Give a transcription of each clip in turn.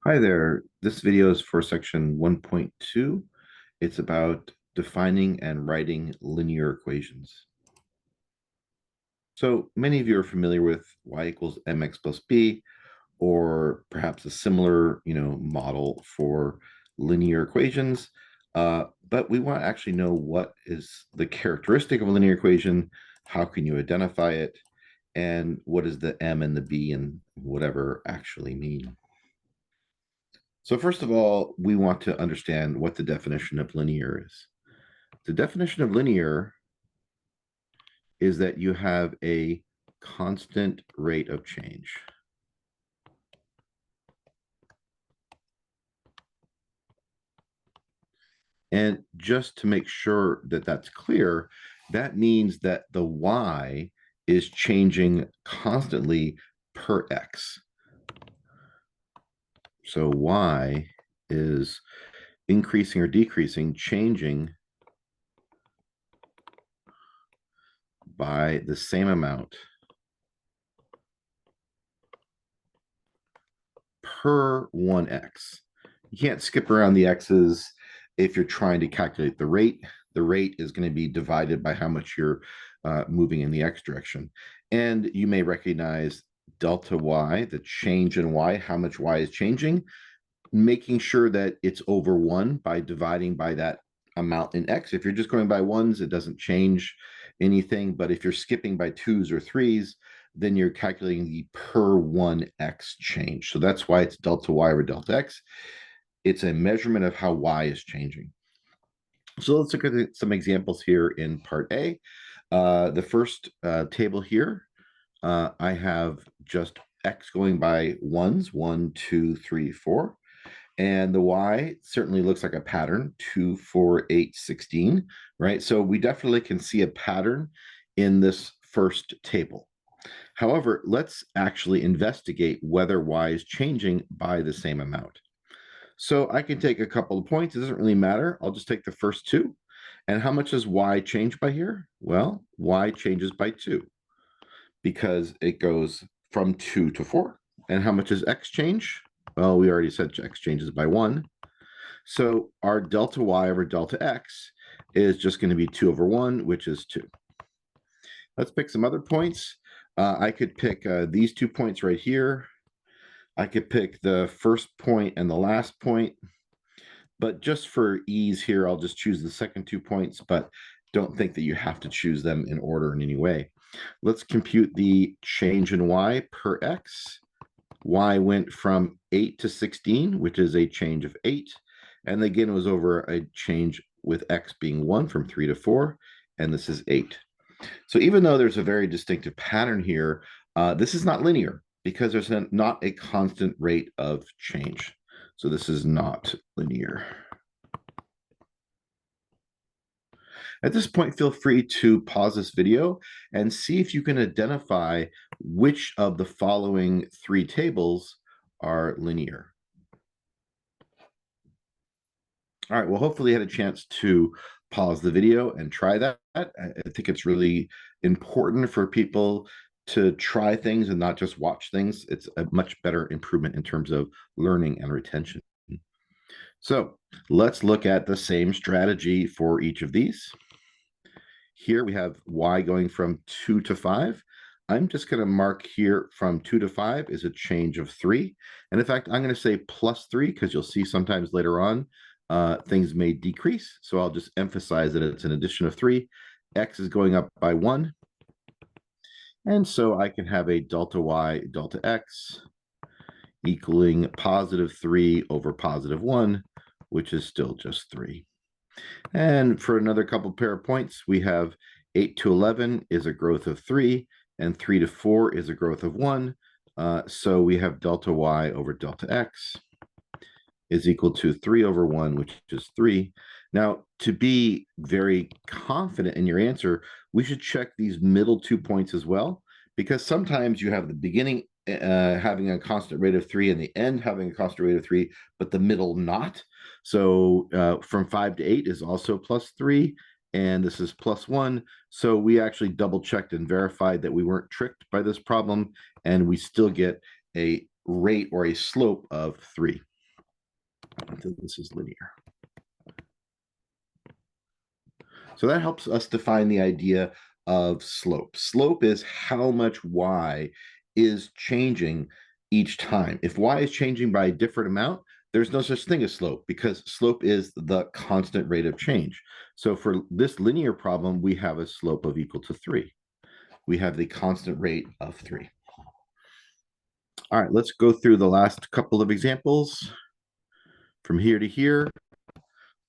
Hi there. This video is for section 1.2. It's about defining and writing linear equations. So many of you are familiar with y equals mx plus b, or perhaps a similar, model for linear equations. But we want to actually know what is the characteristic of a linear equation, how can you identify it, and what does the m and the b and whatever actually mean. So first of all, we want to understand what the definition of linear is. The definition of linear is that you have a constant rate of change. And just to make sure that that's clear, that means that the y is changing constantly per x. So y is increasing or decreasing, changing by the same amount per 1x. You can't skip around the x's if you're trying to calculate the rate. The rate is going to be divided by how much you're moving in the x direction. And you may recognize delta y, the change in y, how much y is changing, making sure that it's over 1 by dividing by that amount in x. If you're just going by ones, it doesn't change anything. But if you're skipping by twos or threes, then you're calculating the per 1x change. So that's why it's delta y over delta x. It's a measurement of how y is changing. So let's look at some examples here in part A. The first table here, I have just x going by ones, 1, 2, 3, 4. And the y certainly looks like a pattern, 2, 4, 8, 16, right? So we definitely can see a pattern in this first table. However, let's actually investigate whether y is changing by the same amount. So I can take a couple of points. It doesn't really matter. I'll just take the first two. And how much does y change by here? Well, y changes by 2 because it goes from 2 to 4. And how much does x change? Well, we already said x changes by 1. So our delta y over delta x is just going to be 2 over 1, which is 2. Let's pick some other points. I could pick these 2 points right here. I could pick the first point and the last point. But just for ease here, I'll just choose the second 2 points, but don't think that you have to choose them in order in any way. Let's compute the change in y per x. Y went from 8 to 16, which is a change of 8. And again, it was over a change with x being 1 from 3 to 4, and this is 8. So even though there's a very distinctive pattern here, this is not linear because there's not a constant rate of change. So this is not linear. At this point, feel free to pause this video and see if you can identify which of the following 3 tables are linear. All right, well, hopefully you had a chance to pause the video and try that. I think it's really important for people to try things and not just watch things. It's a much better improvement in terms of learning and retention. So let's look at the same strategy for each of these. Here we have y going from 2 to 5. I'm just going to mark here from 2 to 5 is a change of 3. And in fact, I'm going to say plus 3 because you'll see sometimes later on things may decrease. So I'll just emphasize that it's an addition of 3. X is going up by 1. And so I can have a delta y delta x equaling positive 3 over positive 1, which is still just 3. And for another couple pair of points, we have 8 to 11 is a growth of 3, and 3 to 4 is a growth of 1. So we have delta y over delta x is equal to 3 over 1, which is 3. Now, to be very confident in your answer, we should check these middle 2 points as well, because sometimes you have the beginning having a constant rate of 3 and the end having a constant rate of 3, but the middle not. So from 5 to 8 is also plus 3, and this is plus 1. So we actually double checked and verified that we weren't tricked by this problem, and we still get a rate or a slope of 3. So this is linear. So that helps us define the idea of slope. Slope is how much y is changing each time. If y is changing by a different amount, there's no such thing as slope because slope is the constant rate of change. So for this linear problem, we have a slope of equal to 3. We have the constant rate of 3. All right, let's go through the last couple of examples. From here to here,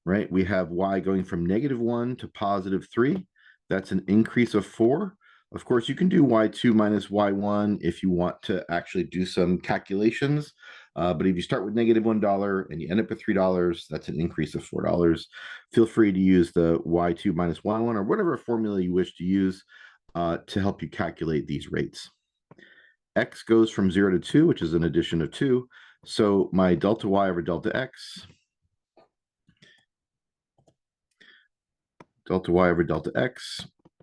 right, we have y going from -1 to +3. That's an increase of 4. Of course, you can do y2 minus y1 if you want to actually do some calculations. But if you start with -$1 and you end up with $3, that's an increase of $4. Feel free to use the y2 minus y1 or whatever formula you wish to use to help you calculate these rates. X goes from 0 to 2, which is an addition of 2. So my delta y over delta x,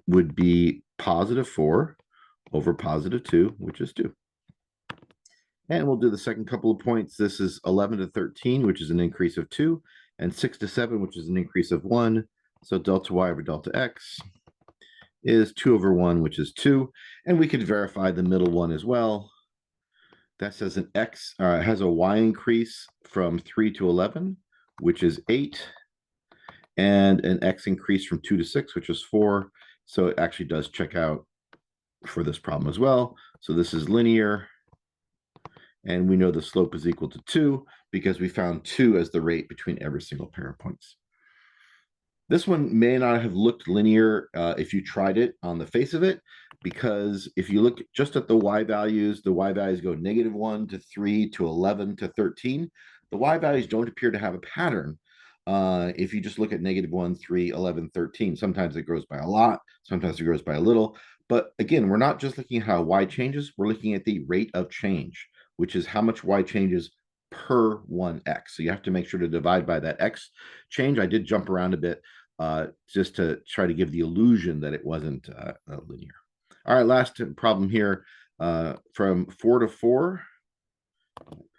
would be +4 over +2, which is 2. And we'll do the second couple of points. This is 11 to 13, which is an increase of 2, and 6 to 7, which is an increase of 1. So delta y over delta x is 2 over 1, which is 2. And we could verify the middle one as well. That says an x has a y increase from 3 to 11, which is 8, and an x increase from 2 to 6, which is 4. So it actually does check out for this problem as well. So this is linear, and we know the slope is equal to 2 because we found 2 as the rate between every single pair of points. This one may not have looked linear if you tried it on the face of it, because if you look just at the y values go -1 to 3 to 11 to 13. The y values don't appear to have a pattern. If you just look at -1, 3, 11, 13, sometimes it grows by a lot, sometimes it grows by a little. But again, we're not just looking at how y changes, we're looking at the rate of change, which is how much y changes per 1x. So you have to make sure to divide by that x change. I did jump around a bit just to try to give the illusion that it wasn't linear. All right, last problem here. From 4 to 4,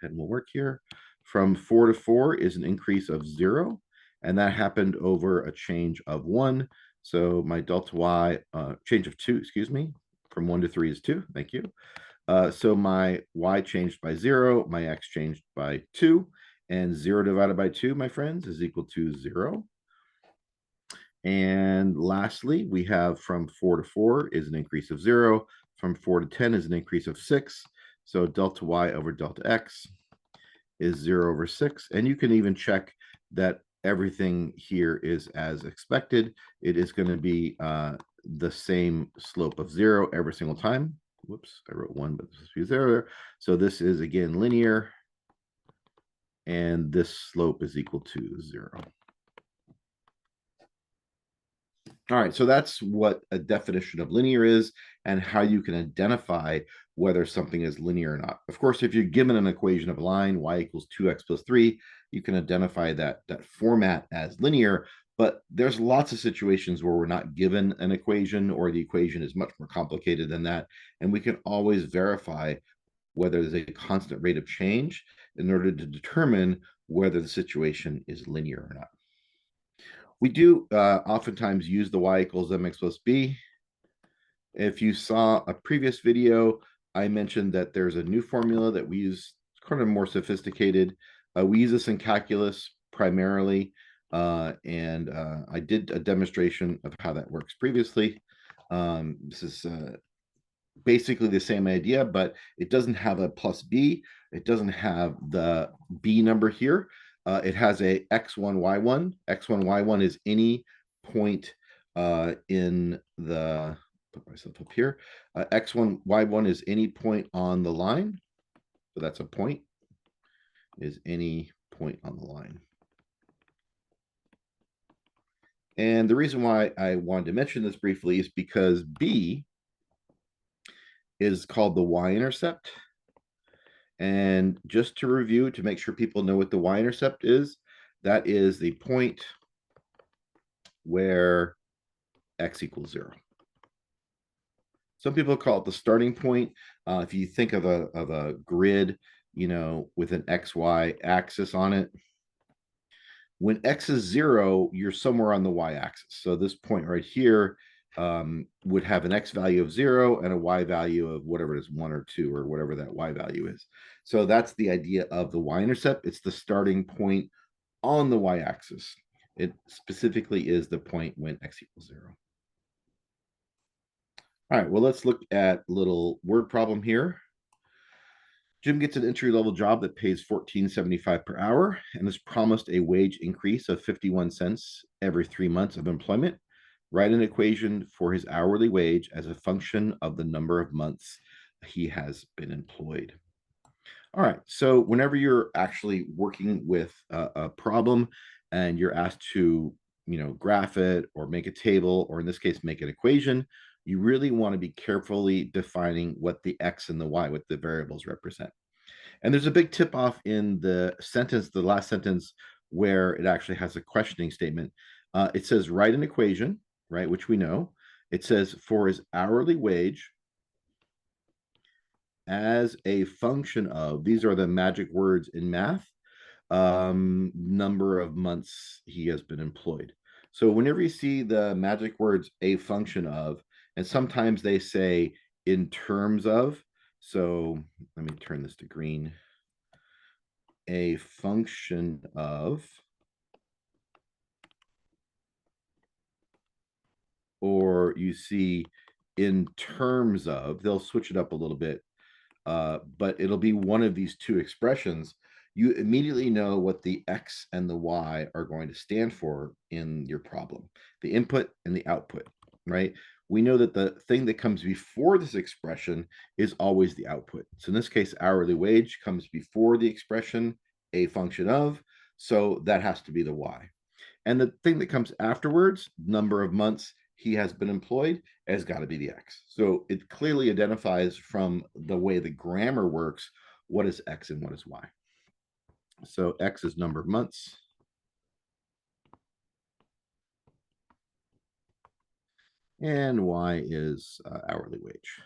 pen will work here. From 4 to 4 is an increase of 0, and that happened over a change of 1. So my delta y, change of 2, excuse me, from 1 to 3 is 2. Thank you. So my y changed by 0, my x changed by 2, and 0 divided by 2, my friends, is equal to 0. And lastly, we have from 4 to 4 is an increase of 0. From 4 to 10 is an increase of 6. So delta y over delta x is 0 over 6. And you can even check that everything here is as expected. It is going to be the same slope of 0 every single time. Whoops, I wrote 1, but this is 0. So this is, again, linear. And this slope is equal to 0. All right, so that's what a definition of linear is and how you can identify whether something is linear or not. Of course, if you're given an equation of a line, y equals 2x plus 3, you can identify that format as linear, but there's lots of situations where we're not given an equation or the equation is much more complicated than that, and we can always verify whether there's a constant rate of change in order to determine whether the situation is linear or not. We do oftentimes use the y equals mx plus b. If you saw a previous video, I mentioned that there's a new formula that we use, kind of more sophisticated. We use this in calculus primarily, and I did a demonstration of how that works previously. This is basically the same idea, but it doesn't have a plus b. It doesn't have the b number here. It has a x1, y1. X1, y1 is any point in the, put myself up here. X1, y1 is any point on the line. So that's a point, is any point on the line. And the reason why I wanted to mention this briefly is because b is called the y-intercept. And just to review, to make sure people know what the y-intercept is, that is the point where x equals 0. Some people call it the starting point. If you think of a grid, with an xy axis on it, When X is 0, you're somewhere on the Y-axis. So this point right here would have an X value of 0 and a Y value of whatever it is, 1 or 2 or whatever that Y value is. So that's the idea of the Y-intercept. It's the starting point on the Y-axis. It specifically is the point when X equals 0. All right, well, let's look at a little word problem here. Jim gets an entry-level job that pays $14.75 per hour and is promised a wage increase of 51 cents every 3 months of employment. Write an equation for his hourly wage as a function of the number of months he has been employed. All right, so whenever you're actually working with a problem and you're asked to, graph it or make a table, or in this case, make an equation, you really want to be carefully defining what the X and the Y, what the variables represent. And there's a big tip off in the sentence, the last sentence, where it actually has a questioning statement. It says, write an equation, right, which we know. It says, for his hourly wage as a function of, these are the magic words in math, number of months he has been employed. So whenever you see the magic words a function of, and sometimes they say in terms of, so let me turn this to green, a function of, or you see in terms of, they'll switch it up a little bit, but it'll be one of these two expressions. You immediately know what the X and the Y are going to stand for in your problem, the input and the output, right? We know that the thing that comes before this expression is always the output. So in this case, hourly wage comes before the expression, a function of, so that has to be the Y. And the thing that comes afterwards, number of months he has been employed, has got to be the X. So it clearly identifies from the way the grammar works what is X and what is Y. So X is number of months. And Y is hourly wage.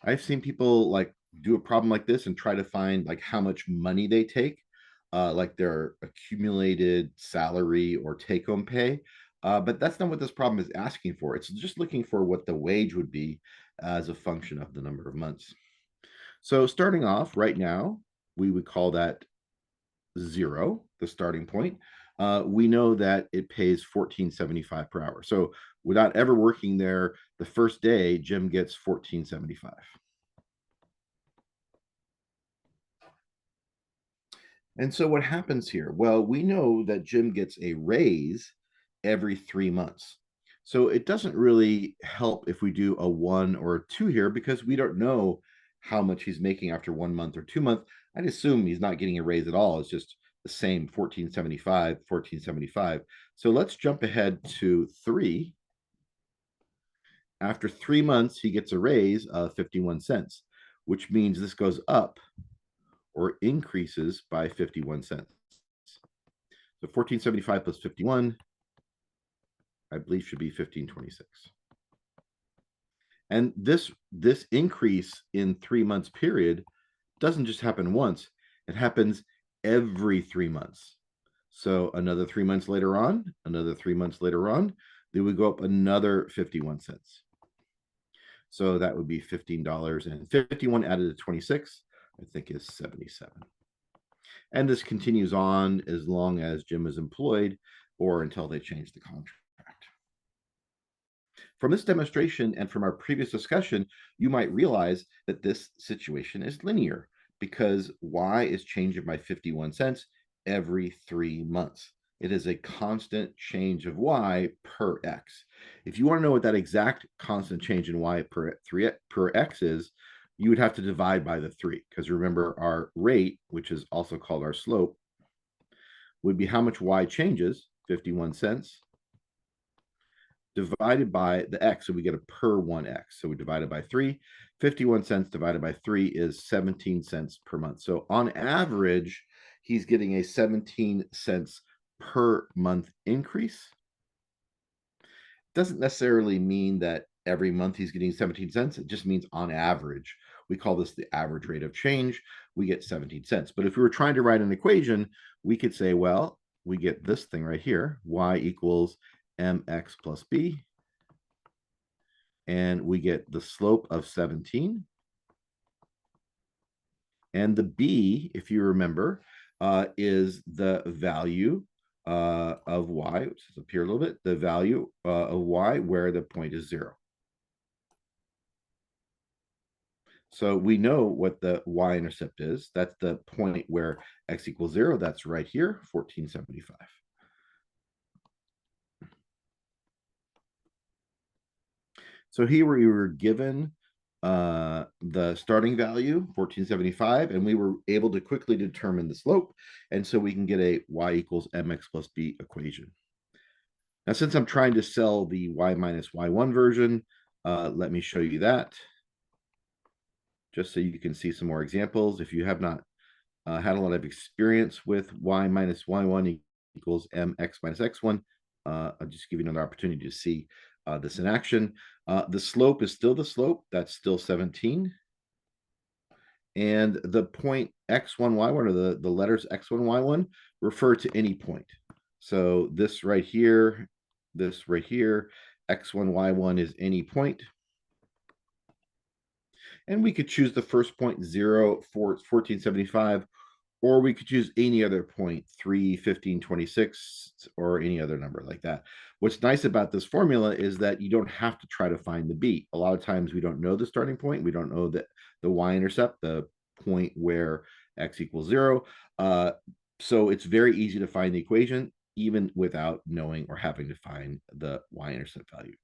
I've seen people like do a problem like this and try to find like how much money they take, like their accumulated salary or take home pay. But that's not what this problem is asking for. It's just looking for what the wage would be as a function of the number of months. So starting off right now, we would call that 0, the starting point. We know that it pays $14.75 per hour. So without ever working there, the first day, Jim gets $14.75. And so what happens here? Well, we know that Jim gets a raise every 3 months. So it doesn't really help if we do a 1 or a 2 here because we don't know how much he's making after 1 month or 2 months. I'd assume he's not getting a raise at all. It's just the same 1475, 1475. So let's jump ahead to 3. After 3 months, he gets a raise of 51 cents, which means this goes up or increases by 51 cents. So 1475 plus 51, I believe, should be 1526. And this increase in 3 months period doesn't just happen once, it happens every 3 months. So another 3 months later on, another 3 months later on, then we go up another 51 cents. So that would be $15, and 51 added to 26, I think, is 77. And this continues on as long as Jim is employed or until they change the contract. From this demonstration and from our previous discussion, you might realize that this situation is linear because Y is changing by 51 cents every 3 months. It is a constant change of Y per X. If you want to know what that exact constant change in Y per X is, you would have to divide by the 3, because remember, our rate, which is also called our slope, would be how much Y changes, 51 cents, divided by the X. So we get a per 1X. So we divide it by 3. 51 cents divided by 3 is 17 cents per month. So on average, he's getting a 17 cents per month increase. Doesn't necessarily mean that every month he's getting 17 cents. It just means on average. We call this the average rate of change. We get 17 cents. But if we were trying to write an equation, we could say, well, we get this thing right here, y equals mx plus b. And we get the slope of 17. And the b, if you remember, is the value of y, which is up here a little bit, the value of y where the point is 0. So we know what the y-intercept is. That's the point where x equals 0. That's right here, 1475. So here we were given the starting value, 1475, and we were able to quickly determine the slope. And so we can get a y equals mx plus b equation. Now, since I'm trying to sell the y minus y1 version, let me show you that, just so you can see some more examples. If you have not had a lot of experience with y minus y1 equals mx minus x1, I'll just give you another opportunity to see this in action. The slope is still the slope. That's still 17. And the point x1, y1, or the letters x1, y1, refer to any point. So this right here, x1, y1 is any point. And we could choose the first point, 0, 1475, or we could choose any other point, 3, 15, 26, or any other number like that. What's nice about this formula is that you don't have to try to find the b. A lot of times we don't know the starting point. We don't know that the y-intercept, the point where x equals 0. So it's very easy to find the equation, even without knowing or having to find the y-intercept value.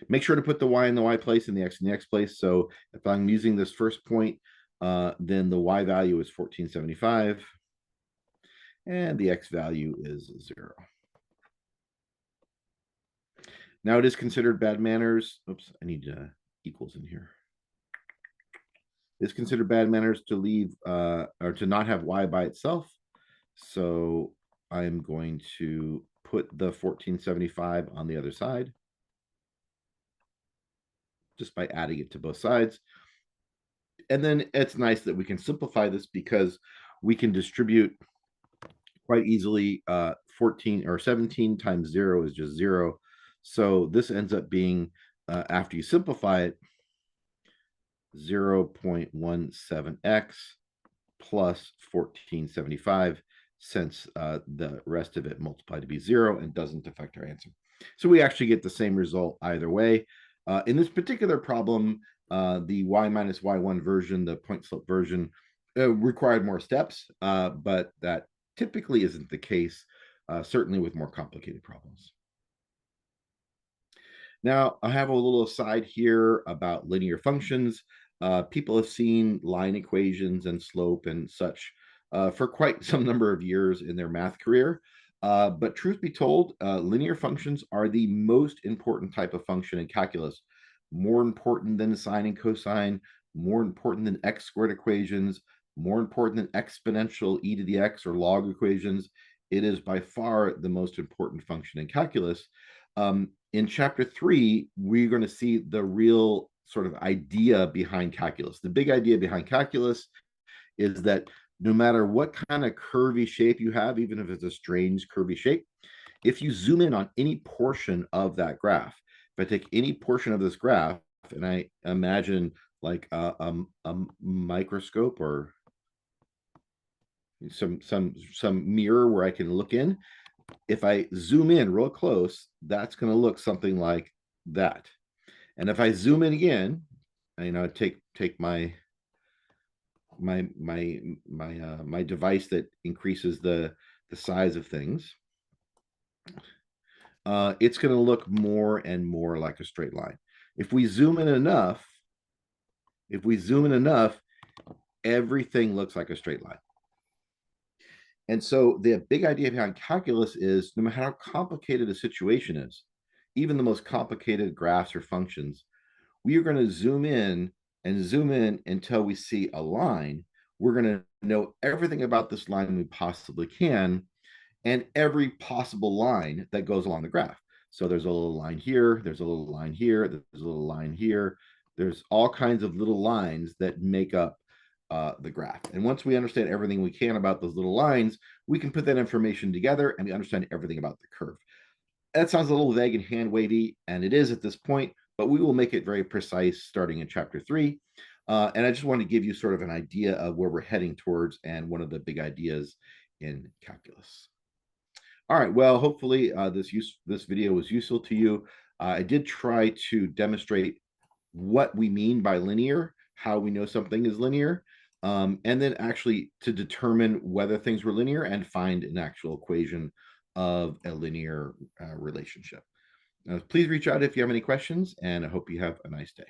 Make sure to put the y in the y place and the x in the x place. So if I'm using this first point, then the y value is 1475, and the x value is 0. Now it is considered bad manners. Oops, I need equals in here. It's considered bad manners to leave or to not have y by itself. So I'm going to put the 1475 on the other side, just by adding it to both sides. And then it's nice that we can simplify this because we can distribute quite easily. 14 or 17 times 0 is just 0. So this ends up being, after you simplify it, 0.17x plus 1475, since the rest of it multiplied to be 0 and doesn't affect our answer. So we actually get the same result either way. In this particular problem, the y minus y1 version, the point slope version, required more steps, but that typically isn't the case, certainly with more complicated problems. Now, I have a little aside here about linear functions. People have seen line equations and slope and such for quite some number of years in their math career. But truth be told, linear functions are the most important type of function in calculus, more important than sine and cosine, more important than x squared equations, more important than exponential e to the x or log equations. It is by far the most important function in calculus. In chapter 3, we're going to see the real sort of idea behind calculus. The big idea behind calculus is that no matter what kind of curvy shape you have, even if it's a strange curvy shape, if you zoom in on any portion of that graph, if I take any portion of this graph and I imagine like a microscope or some mirror where I can look in, if I zoom in real close, that's going to look something like that. And if I zoom in again, take my device that increases the size of things, it's going to look more and more like a straight line. If we zoom in enough, everything looks like a straight line. And so the big idea behind calculus is no matter how complicated a situation is, even the most complicated graphs or functions, we are going to zoom in until we see a line. We're going to know everything about this line we possibly can, and every possible line that goes along the graph. So there's a little line here, there's a little line here, there's a little line here. There's all kinds of little lines that make up the graph. And once we understand everything we can about those little lines, we can put that information together and we understand everything about the curve. That sounds a little vague and hand wavy, and it is at this point, but we will make it very precise starting in chapter 3. And I just want to give you sort of an idea of where we're heading towards and one of the big ideas in calculus. All right, well, hopefully this video was useful to you. I did try to demonstrate what we mean by linear, how we know something is linear, and then actually to determine whether things were linear and find an actual equation of a linear relationship. Please reach out if you have any questions, and I hope you have a nice day.